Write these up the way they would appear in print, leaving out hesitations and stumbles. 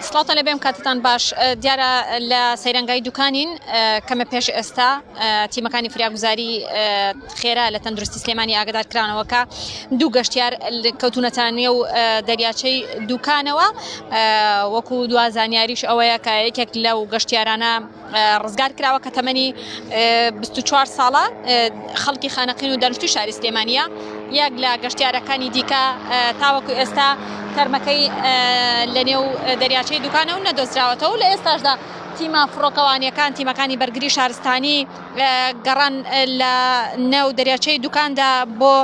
سڵاتە لە بێم کاتتان باش دیارە لە سەیرانگای دوکانین کەمە پێش ئێستا تیمەکانی فریاگوزاری خێرا لە تەندروستی سلێمانی ئاگادار کرانەوەکە دوو گەشتیار کەوتونەتە نێو دەریاچەی دووکانەوە وەکو دوازانیاریش ئەوەیە کە یەکێک لەو گەشتیارانە ڕزگار کراوە کە تەمەنی 24 ساڵە خەڵکی خانەقین و دانیشتووی شاری سلێمانیە یەک لە گەشتیارەکانی دیکە تاوەکو ئێستا تەرمەکەی لە نێو دەریاچەی دوکانە و نەدۆزراوەتەوە و لە ئێستاشدا تیمە فڕۆکەوانیەکان تیمەکانی بەرگری شارستانی گەڕان لە نێو دەریاچەی دوکاندا بۆ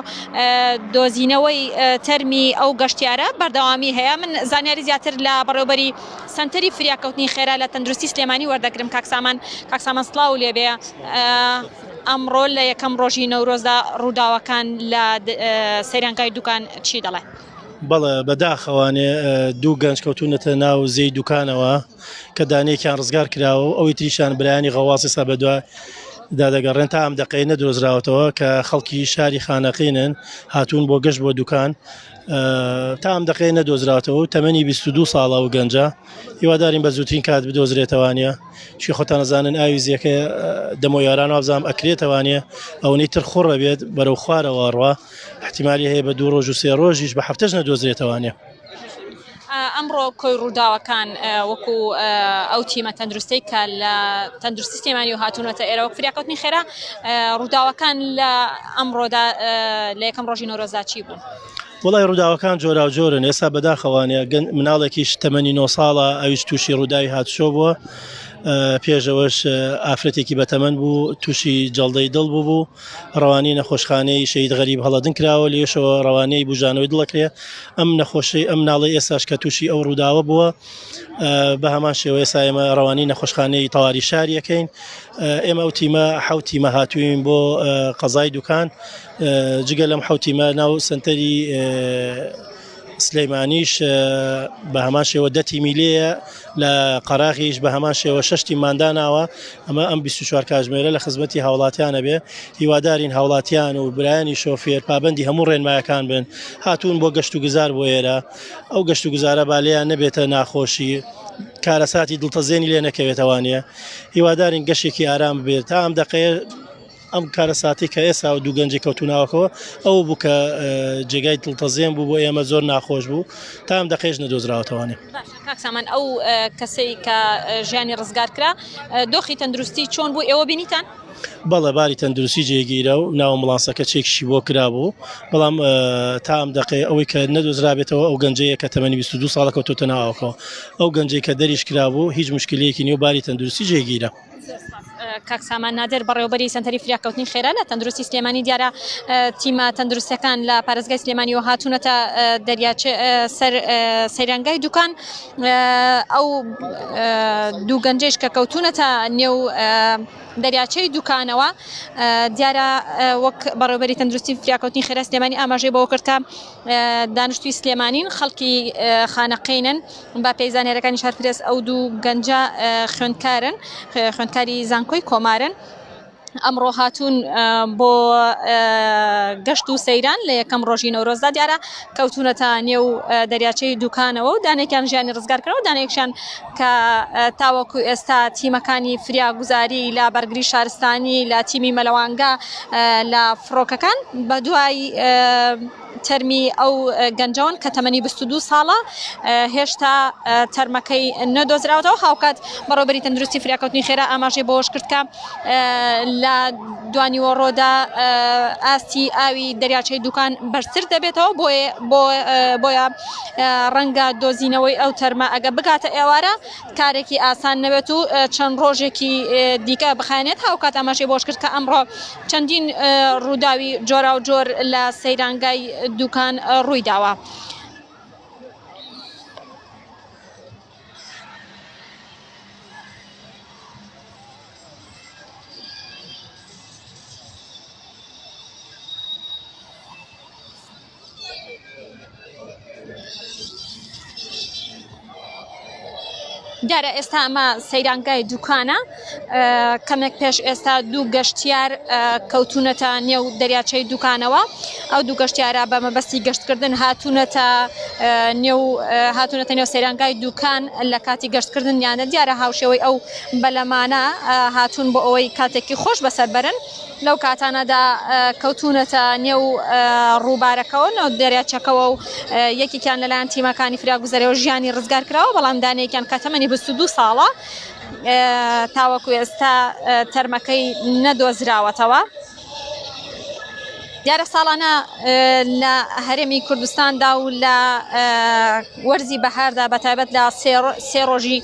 دۆزینەوەی تەرمی ئەو گەشتیارە بەردەوامی هەیە. من زانیاری زیاتر لە بەڕێوەبەری سەنتەری فریاکەوتنی خێرا لە تەندروستی سلێمانی وەردەگرم. کاکسامان سڵاو لێبێ. ئەمڕۆ لە یەکەم ڕۆژی نەورۆزدا ڕووداوەکان لە سەیرانگای دوکان چی دەڵێ؟ بەڵێ بەداخەوانێ دوو گەنج کەوتونەتە ناو زەی دوکانەوە کە دانەیەکیان ڕزگار کراوە و ئەوەی تریشان برایانی غەواسی سا بەدوای دادەگەڕێن تا ئەم دەقەی نەدۆزراوەتەوە کە خەڵکی شاری خانەقینن هاتوون بۆ گەشت بۆ دوکان تا ئەم دەقەی نەدۆزراوەتەوە و تەمەنی 22 ساڵە و گەنجە هیوادارین بە زووترین کات بدۆزرێتەوانە چی خۆتان نەزانن ئاوی زیەکە دەمۆ یاران وابزانام ئەکرێتەوانێ ئەوەی تر خوڕە بێت بەرەو خوارەوە ڕوا احتیمالی هەیە بە 2 ڕۆژ و 3 ڕۆژیش بە هەفتەش نەدۆزرێتەوانێ. ئەمڕۆ کۆی ڕووداوەکان وەکو ئەو تیمە تەندروستی کە لە تەندروستی سلێمانی و هاتوونەتە ئێرە وەک فریاکەوتنی خێرا ڕووداوەکان لە ئەمڕۆدا لە یەکەم ڕۆژی نۆرۆزدا چی بوون؟ وڵای ڕووداوەکان جۆرا و جۆرن. ئێستا بەداخەوانێ مناڵێکیش تەمەنی 9 ساڵە ئەویش تووشی ڕووداوی هاتشۆ بووە پێشەوەش ئافرەتێکی بەتەمەن بوو تووشی جەڵدەی دڵ بوو ڕەوانی نەخۆشخانەی شەید غەریب هەڵەدن کراوە لێشەوە ڕەوانەی بژانەوەی دڵەکرێ ئەم نەخۆشی ئەم ناڵی ئێستاش کە تووشی ئەو ڕووداوە بووە بە هەمان شێوە ئێستا ئێمە ڕەوانی نەخۆشخانەی تەواوی شاریەکەین. ئێمە ئەو تیمە حەوت تیمە هاتووین بۆ قەزای دوکان جگە لەم حەوت تیمە ناو سنتەری سلەیمانیش بە هەمان شێوە 10 تیمی لێیە لە قەراغیش بە هەمان شێوە 6 تیممانداناوە ئەمە ئەم 24 کاتژمێرە لە خزمەتی هاوڵاتیانە بێ هیوادارین هاوڵاتیان و برایانی شۆفێر پابەندی هەموو ڕێنمایەکان بن هاتوون بۆ گەشت و گوزار بۆ ئێرە ئەو گەشت و گوزارە بالەیان نەبێتە ناخۆشی کارەساتی دڵتەزێنی لێ نەکەوێتەوانە هیوادارین گەشتێکی ئارام بێت تا ئەم دەقەیە ئەم کارە ساتی کە ئێستا و دوو گەنجی کەوتوناوەکەوە ئەو بوو کە جێگای دڵتەزێن بوو بۆ ئێمە زۆر ناخۆش بوو تا ئەم دەقەیەش نەدۆزراوەتەوانێ. کاکسامان ئەو کەسەی کە ژیانی ڕزگار کرا دۆخی تەندروستی چۆن بوو ئێوە بینیتان؟ بەڵێ باری تەندروستی جێگیرە و ناو مڵانسەکە چێکشی بۆ کرابوو بەڵام تا ئەم دەقەیە ئەوەی کە نەدۆزرابێتەوە ئەو گەنجەیە کە تەمەنی 22 ساڵە کەوتۆتە ناوەکەوە ئەو گەنجەی کە دەریش کرابوو هیچ مشکلەیەکی نیە و باری تەندروستی جێگیرە. کاکسامان نادر بەڕێوەبەری سەنتەری فریاکەوتنی خێرا لە تەندروستی سلێمانی دیارە تیمە تەندروستەکان لە پارێزگای سلێمانی و هاتوونەتە سەیرانگای دوکان ئەو دوو گەنجێش کە کەوتونەتە نێو دەریاچەی دوکانەوە دیارە وەک بەڕێوەبەری تەندروستی فریاکەوتنی خێرا سلێمانی ئاماژەی بەوە کرد کە دانیشتووی سلێمانین خەڵکی خانەقینن با پەیزانێرەکانی شارپرێس ئەو دوو گەنجە خوێندکاری زانکۆی کۆمارن ئەمڕۆ هاتوون بۆ گەشت و سەیران لە یەکەم ڕۆژی نەورۆزدا دیارە کەوتونەتە نێو دەریاچەی دوکانەوە و دانێکیان ژیانی ڕزگار کراوە دانێکشان کە تاوەکو ئێستا تیمەکانی فریاگوزاری لە بەرگری شارستانی لە تیمی مەلەوانگا لە فڕۆکەکان بە دوای تەرمی ئەو گەنجەوەن کە تەمەنی 22 ساڵە هێشتا تەرمەکەی نەدۆزراوەتەوە هاوکات بەڕێوەبەری تەندروستی فریاکەوتنی خێرا ئاماژەی بۆش کرد کە لە دوانیوەڕۆدا ئاستی ئاوی دەریاچەی دوکان بەرزتر دەبێتەوە بۆیە ڕەنگە دۆزینەوەی ئەو تەرمە ئەگە بگاتە ئێوارە کارێکی ئاسان نەبێت و چەند ڕۆژێکی دیکە بخانێت هاوکات ئاماژەی بۆش کرد کە ئەمڕۆ چەندین ڕووداوی جۆرا و جۆر لە سەیرانگای دوکان ڕووی داوە. دیارە ئێستا ئەمە سەیرانگای دوکانە کەمێک پێش ئێستا دوو گەشتیار کەوتونەتە نێو دەریاچەی دوکانەوە ئەو دوو گەشتیارە بە مەبەستی گەشتکردن هاتوونەتە نێو هاتوونەتە نێو سەیرانگای دووکان لە کاتی گەشتکردنیانە دیارە هاوشێوەی ئەو بەلەمانە هاتوون بۆ ئەوەی کاتێکی خۆش بەسەربەرن لەو کاتانەدا کەوتونەتە نێو ڕووبارەکەەوە نەو دەریاچەکەەوە و یەکێکیان لەلایەن تیمەکانی فراگوزەرەوە ژیانی ڕزگار کراوە بەڵام دانەیەکیان کە تەمەنی 22 ساڵە تاوەکو ئێستا تەرمەکەی نەدۆزراوەتەوە. دیارە ساڵانە لە هەرێمی کوردستاندا و لە وەرزی بەهاردا بەتایبەت لە سێ ڕۆژی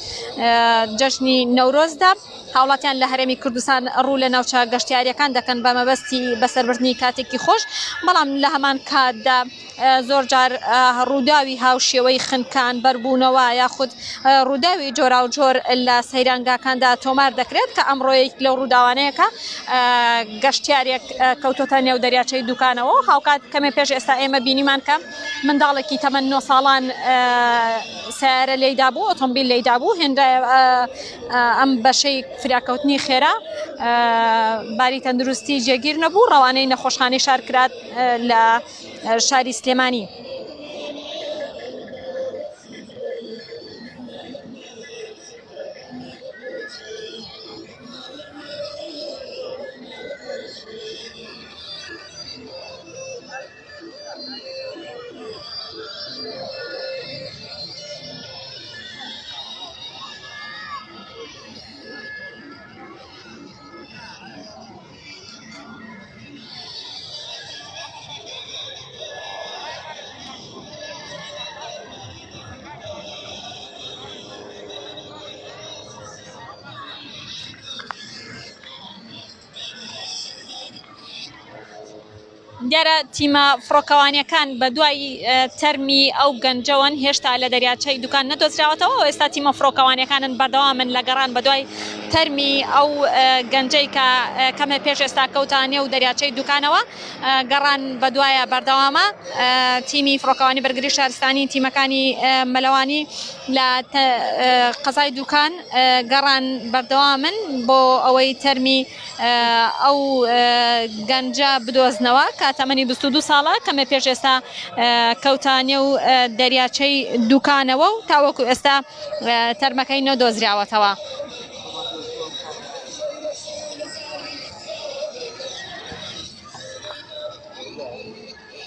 جەژنی نەورۆزدا هاوڵاتیان لە هەرێمی کوردستان ڕوو لە ناوچە گەشتیاریەکان دەکەن بە مەبەستی بەسەربردنی کاتێکی خۆش، بەڵام لە هەمان کاتدا زۆر جار ڕووداوی هاوشێوەی خنکان بەربوونەوە یاخود ڕووداوی جۆرا و جۆر لە سەیرانگاکاندا تۆمار دەکرێت کە ئەمڕۆیەک لەو ڕووداوانەیەکە گەشتیارێک کەوتۆتە نێو دەریاچەی دووکانەوە هاوکات کەمێ پێش ئێستا ئێمە بینیمان کە منداڵێکی تەمەن 9 ساڵان سیارە لێیدا بوو، ئۆتۆمبیل لێیدا بوو، هێندە ئەم بەشەی فراکەوتنی خێرا باری تەندروستی جێگیر نەبوو، ڕەوانەی نەخۆشخانەی شار کرات لە شاری سلێمانی. دیارە تیمە فڕۆکەوانیەکان بە دوای تەرمی ئەو گەنجەوەن هێشتا لە دەریاچەی دووکان نەدۆزراوەتەوە و ئێستا تیمە فڕۆکەوانیەکانن بەردەوامن لە گەڕان بە دوای تەرمی ئەو گەنجەی کە کەمە پێش ئێستا کەوتانێ و دەریاچەی دووکانەوە گەڕان بە دوایە بەردەوامە. تیمی فڕۆکەوانی بەرگری شارستانی تیمەکانی مەلەوانی لە قەزای دووکان گەڕان بەردەوامن بۆ ئەوەی تەرمی ئەو گەنجە بدۆزنەوە کە تەمەنی 22 ساڵە کەمە پێش ئێستا کەوتانێ و دەریاچەی دووکانەوە و تاوەکو ئێستا تەرمەکەی نەدۆزراوەتەوە.